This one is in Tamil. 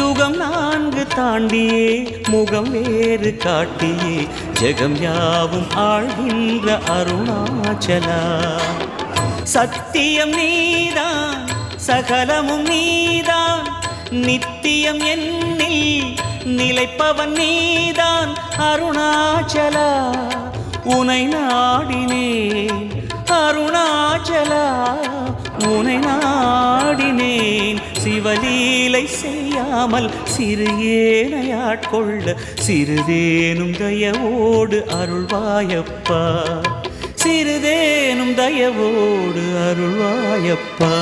யுகம் 4 தாண்டியே முகம் வேறு காட்டியே ஜெகம் யாவும் ஆழ்கின்ற அருணாச்சலா. சத்தியம் நீதான் சகலமும் நீதான் நித்தியம் என்னில் நிலைப்பவன் நீதான் அருணாச்சலா. உனை நாடினேன் அருணாச்சலா உனை நாடினேன். சிவலீலை செய்யாமல் சிறு ஏனையாட்கொள்ள சிறிதேனும் தயவோடு அருள்வாயப்பா. சிறிதேனும் தயவோடு அருள்வாயப்பா.